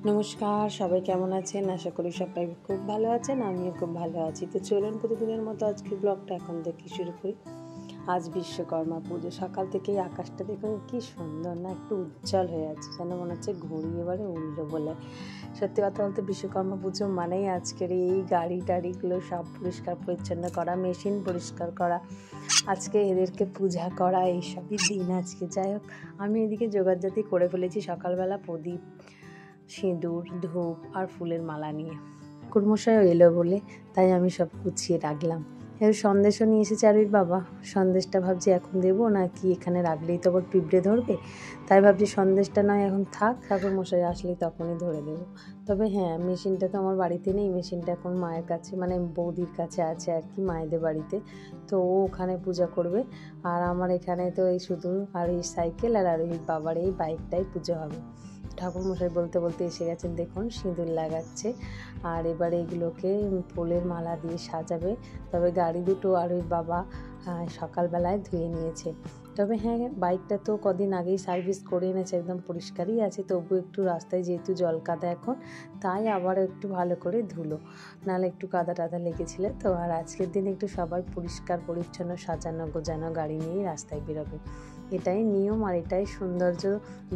নমস্কার, সবাই কেমন আছেন? আশা করি সবাই খুব ভালো আছেন। আমিও খুব ভালো আছি। তো চলুন প্রতিদিনের মতো আজকের ব্লগটা এখন থেকে শুরু করি। আজ বিশ্বকর্মা পুজো। সকাল থেকেই আকাশটা দেখুন কি সুন্দর না, একটু উজ্জ্বল হয়ে আছে, যেন মনে হচ্ছে ঘুড়ি এবারে উড়লো বলে। সত্যি কথা বলতে বিশ্বকর্মা পুজো মানেই আজকের এই গাড়ি টাড়িগুলো সব পরিষ্কার পরিচ্ছন্ন করা, মেশিন পরিষ্কার করা, আজকে এদেরকে পূজা করা, এইসবই দিন আজকে। যাই হোক, আমি এদিকে জোগাড়জাতি করে ফেলেছি সকালবেলা প্রদীপ, সিঁদুর, ধূপ আর ফুলের মালা নিয়ে। কুড়মশাইও এলো বলে তাই আমি সব গুছিয়ে রাখলাম। এর সন্দেশও নিয়ে এসেছে আরুর বাবা। সন্দেশটা ভাবছি এখন দেবো নাকি এখানে রাখলেই তো আবার পিঁপড়ে ধরবে, তাই ভাবছি সন্দেশটা নয় এখন থাক, ঠাকুরমশাই আসলেই তখনই ধরে দেবো। তবে হ্যাঁ, মেশিনটা তো আমার বাড়িতে নেই, মেশিনটা এখন মায়ের কাছে, মানে বৌদির কাছে আছে আর কি, মায়েদের বাড়িতে। তো ও ওখানে পূজা করবে, আর আমার এখানে তো এই শুধু আরুর সাইকেল আর আরুর বাবার এই বাইকটাই পুজো হবে। ঠাকুরমশাই বলতে বলতে এসে গেছেন, দেখুন সিঁদুর লাগাচ্ছে, আর এবারে এগুলোকে ফুলের মালা দিয়ে সাজাবে। তবে গাড়ি দুটো আর ওই বাবা সকালবেলায় ধুয়ে নিয়েছে। তবে হ্যাঁ, বাইকটা তো কদিন আগেই সার্ভিস করে এনেছে, একদম পরিষ্কারই আছে, তবু একটু রাস্তায় যেহেতু জল কাদা এখন, তাই আবার একটু ভালো করে ধুলো, নাহলে একটু কাদা টাদা লেগেছিল তো। আর আজকের দিন একটু সবাই পরিষ্কার পরিচ্ছন্ন সাজানো গোজানো গাড়ি নিয়েই রাস্তায় বেরোবে, এটাই নিয়ম আর এটাই সৌন্দর্য।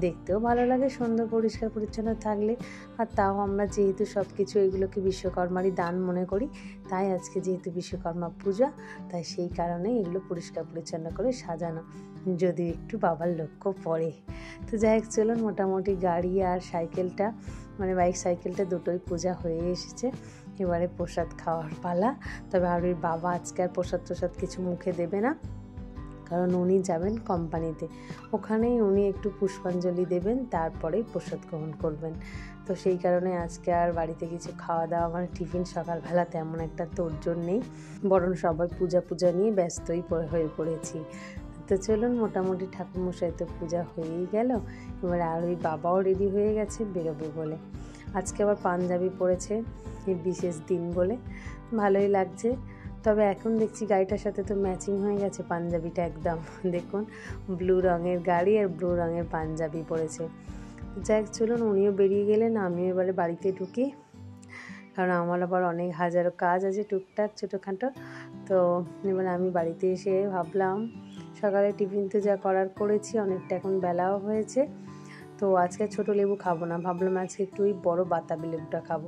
দেখতেও ভালো লাগে সুন্দর পরিষ্কার পরিচ্ছন্ন থাকলে। আর তাও আমরা যেহেতু সব কিছু এগুলোকে বিশ্বকর্মারই দান মনে করি, তাই আজকে যেহেতু বিশ্বকর্মা পূজা, তাই সেই কারণে এগুলো পরিষ্কার পরিচ্ছন্ন করে সাজানো, যদি একটু বাবার লক্ষ্য পড়ে। তো যাই হোক, চলুন, মোটামুটি গাড়ি আর সাইকেলটা, মানে বাইক সাইকেলটা দুটোই পূজা হয়ে এসেছে। এবারে প্রসাদ খাওয়ার পালা। তবে আরুর বাবা আজকে আর প্রসাদ কিছু মুখে দেবে না, কারণ উনি যাবেন কোম্পানিতে, ওখানেই উনি একটু পুষ্পাঞ্জলি দেবেন, তারপরেই প্রসাদ গ্রহণ করবেন। তো সেই কারণে আজকে আর বাড়িতে কিছু খাওয়া দাওয়া, মানে টিফিন সকালবেলা তেমন একটা তোড়জোড় নেই, বরং সবাই পূজা নিয়ে ব্যস্তই হয়ে পড়েছি। তো চলুন, মোটামুটি ঠাকুরমশাই তো পূজা হয়েই গেল, এবার আর ওই বাবাও রেডি হয়ে গেছে বেরোবে বলে। আজকে আবার পাঞ্জাবি পরেছে, এই বিশেষ দিন বলে ভালোই লাগছে। তবে এখন দেখছি গাড়িটার সাথে তো ম্যাচিং হয়ে গেছে পাঞ্জাবিটা একদম, দেখুন ব্লু রঙের গাড়ি আর ব্লু রঙের পাঞ্জাবি পরেছে। যাক, চলুন, উনিও বেরিয়ে গেলেন, আমিও এবারে বাড়িতে ঢুকি, কারণ আমার আবার অনেক হাজারো কাজ আছে টুকটাক ছোটোখাটো। তো এবার আমি বাড়িতে এসে ভাবলাম, সকালে টিফিন তো যা করার করেছি, অনেকটা এখন বেলাও হয়েছে, তো আজকে ছোটো লেবু খাবো না, ভাবলাম আজকে একটু ওই বড়ো বাতাবি লেবুটা খাবো।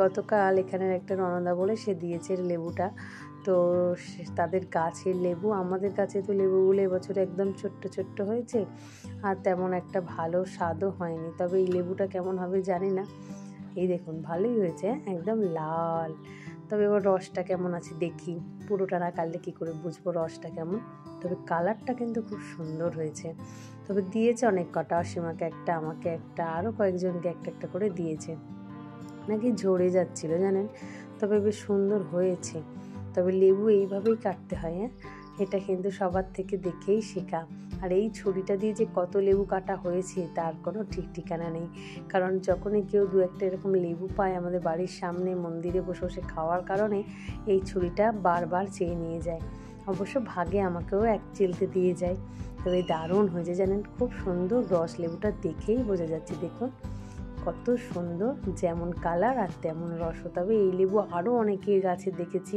গতকাল এখানের একটা ননদা বলে সে দিয়েছে লেবুটা, তো তাদের গাছের লেবু, আমাদের কাছে তো লেবুগুলো এবছর একদম ছোট্ট ছোট্ট হয়েছে, আর তেমন একটা ভালো স্বাদও হয়নি। তবে এই লেবুটা কেমন হবে জানি না, এই দেখুন ভালোই হয়েছে, একদম লাল। তবে এবার রসটা কেমন আছে দেখি, পুরোটা না কাটলে কী করে বুঝবো রসটা কেমন। তবে কালারটা কিন্তু খুব সুন্দর হয়েছে। তবে দিয়েছে অনেক কটা, অসীমাকে একটা, আমাকে একটা, আরও কয়েকজনকে একটা একটা করে দিয়েছে, নাকি ঝরে যাচ্ছিল জানেন। তবে বেশ সুন্দর হয়েছে। তবে লেবু এইভাবেই কাটতে হয়, হ্যাঁ, এটা কিন্তু সবার থেকে দেখেই শেখা। আর এই ছুরিটা দিয়ে যে কত লেবু কাটা হয়েছে তার কোনো ঠিক ঠিকানা নেই, কারণ যখনই কেউ দু একটা এরকম লেবু পায় আমাদের বাড়ির সামনে মন্দিরে বসে বসে খাওয়ার কারণে, এই ছুরিটা বারবার চেয়ে নিয়ে যায়। অবশ্য ভাগে আমাকেও এক চিলতে দিয়ে যায়। তবে দারুণ হয়েছে জানেন, খুব সুন্দর রস, লেবুটা দেখেই বোঝা যাচ্ছে, দেখুন কত সুন্দর, যেমন কালার আর তেমন রস। তবে এই লেবু আরও অনেকের গাছে দেখেছি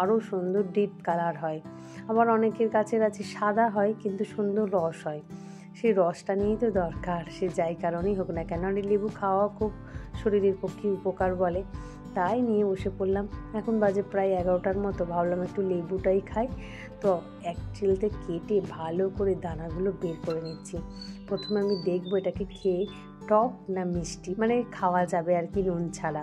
আরও সুন্দর ডিপ কালার হয়, আবার অনেকের গাছের আছে সাদা হয় কিন্তু সুন্দর রস হয়। সেই রসটা নিয়েই তো দরকার, সে যাই কারণেই হোক না কেন। আর এই লেবু খাওয়া খুব শরীরের পক্ষে উপকার বলে, তাই নিয়ে বসে পড়লাম। এখন বাজে প্রায় 11টার মতো, ভাবলাম একটু লেবুটাই খাই। তো এক চিলতে কেটে ভালো করে দানাগুলো বের করে নিচ্ছি। প্রথমে আমি দেখবো এটাকে খেয়ে টক না মিষ্টি, মানে খাওয়া যাবে আর কি নুন ছাড়া,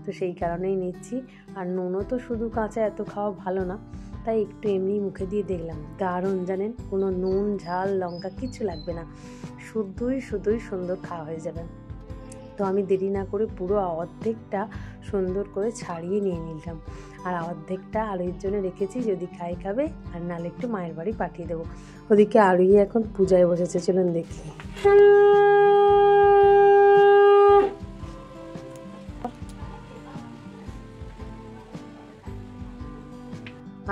তো সেই কারণেই নিচ্ছি। আর নুনও তো শুধু কাঁচা এত খাওয়া ভালো না, তাই একটু এমনি মুখে দিয়ে দেখলাম, দারুণ জানেন, কোনো নুন ঝাল লঙ্কা কিছু লাগবে না, শুধুই সুন্দর খাওয়া হয়ে যাবে। তো আমি দেরি না করে পুরো অর্ধেকটা সুন্দর করে ছাড়িয়ে নিয়ে নিলাম, আর অর্ধেকটা আরুইয়ের জন্য রেখেছি, যদি খাই খাবে, আর নাহলে একটু মায়ের বাড়ি পাঠিয়ে দেবো। ওদিকে আরুই এখন পূজায় বসেছে, চলুন দেখি।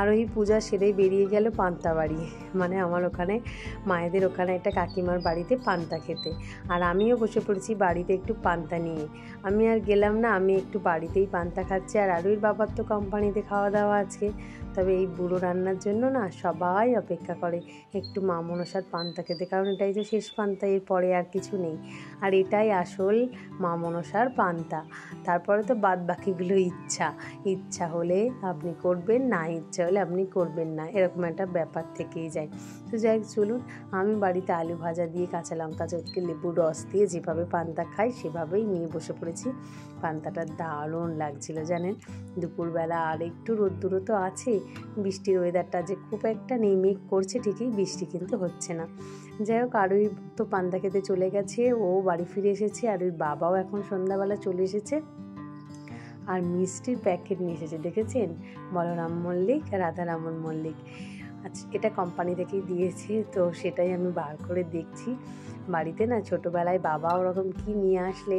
আর ওই পূজা সেরেই বেরিয়ে গেল পান্তা বাড়ি। মানে আমার ওখানে মায়েদের ওখানে একটা কাকিমার বাড়িতে পান্তা খেতে। আর আমিও বসে পড়েছি বাড়িতে একটু পান্তা নিয়ে। আমি আর গেলাম না, আমি একটু বাড়িতেই পান্তা খাচ্ছি। আর আরুর বাবার তো কোম্পানিতে খাওয়া দাওয়া আজকে, তবে এই বুড়ো রান্নার জন্য না সবাই অপেক্ষা করে একটু মা মনসার পান্তা খেতে, কারণ এটাই তো শেষ পান্তা, এর পরে আর কিছু নেই। আর এটাই আসল মা মনসার পান্তা। তারপরে তো বাদ বাকিগুলো ইচ্ছা হলে আপনি করবেন, না ইচ্ছা হলে আপনি করবেন না, এরকম একটা ব্যাপার থেকেই যায়। তো যাই হোক চলুন, আমি বাড়িতে আলু ভাজা দিয়ে কাঁচা লঙ্কা চটকে লেবুর রস দিয়ে যেভাবে পান্তা খাই সেভাবেই নিয়ে বসে পড়েছি। পান্তাটা দারুণ লাগছিল জানেন। দুপুরবেলা আর একটু রোদ্দুরও তো আছে, বৃষ্টির ওয়েদারটা যে খুব একটা নেই, মেঘ করছে ঠিকই, বৃষ্টি কিন্তু হচ্ছে না। যাই হোক, আরুই তো পান্তা খেতে চলে গেছে, ও বাড়ি ফিরে এসেছে। আর ওই বাবাও এখন সন্ধ্যাবেলা চলে এসেছে আর মিষ্টির প্যাকেট নিয়ে এসেছে, দেখেছেন, বলরাম মল্লিক, রাধারমন মল্লিক। আচ্ছা, এটা কোম্পানি থেকেই দিয়েছে, তো সেটাই আমি বার করে দেখছি। বাড়িতে না ছোটোবেলায় বাবা ওরকম কী নিয়ে আসলে,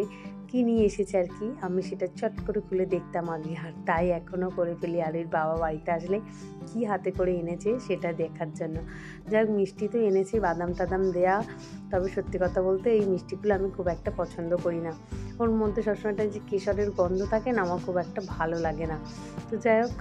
কী নিয়ে এসেছে আর কি, আমি সেটা চট করে খুলে দেখতাম আগে, আর তাই এখনও করে ফেলি আর এর বাবা বাড়িতে আসলে কী হাতে করে এনেছে সেটা দেখার জন্য। যাই হোক, মিষ্টি তো এনেছে বাদাম টাদাম দেয়া, তবে সত্যি কথা বলতে এই মিষ্টিগুলো আমি খুব একটা পছন্দ করি না। ওর মধ্যে সবসময়টা যে কেশরের গন্ধ থাকে না, আমার খুব একটা ভালো লাগে না। তো যাই হোক,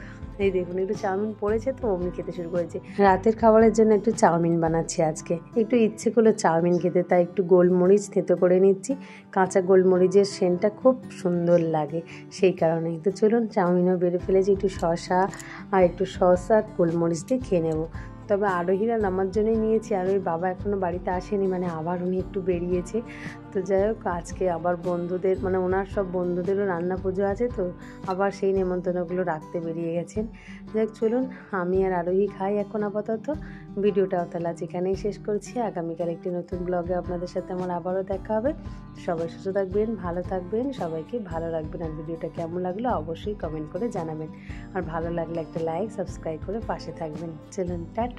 এই দেখুন একটু চাউমিন পড়েছে তো অমনি খেতে শুরু করেছে। রাতের খাবারের জন্য একটু চাউমিন বানাচ্ছি আজকে, একটু ইচ্ছে করলো চাউমিন খেতে, তাই একটু গোলমরিচ থেতো করে নিচ্ছি। কাঁচা গোলমরিচের সেন্টটা খুব সুন্দর লাগে সেই কারণেই। তো চলুন, চাউমিনও বেড়ে ফেলেছি, একটু শসা আর একটু সস আর গোলমরিচ দিয়ে খেয়ে নেবো। তবে আরোহীরা নামার জন্যই নিয়েছি, আর ওই বাবা এখনও বাড়িতে আসেনি, মানে আবার উনি একটু বেরিয়েছে। তো যাই হোক, আজকে আবার বন্ধুদের, মানে ওনার সব বন্ধুদেরও রান্না পুজো আছে, তো আবার সেই নেমন্তন্নগুলো রাখতে বেরিয়ে গেছেন। যাই হোক চলুন, আমি আর আরোহী খাই এখন আপাতত। ভিডিওটাও তাহলে আজ এখানেই শেষ করছি। আগামীকাল একটি নতুন ব্লগে আপনাদের সাথে আমার আবারও দেখা হবে। সবাই সুস্থ থাকবেন, ভালো থাকবেন, সবাইকে ভালো রাখবেন। আর ভিডিওটা কেমন লাগলো অবশ্যই কমেন্ট করে জানাবেন। আর ভালো লাগলে একটা লাইক, সাবস্ক্রাইব করে পাশে থাকবেন। চলুন, টাটা।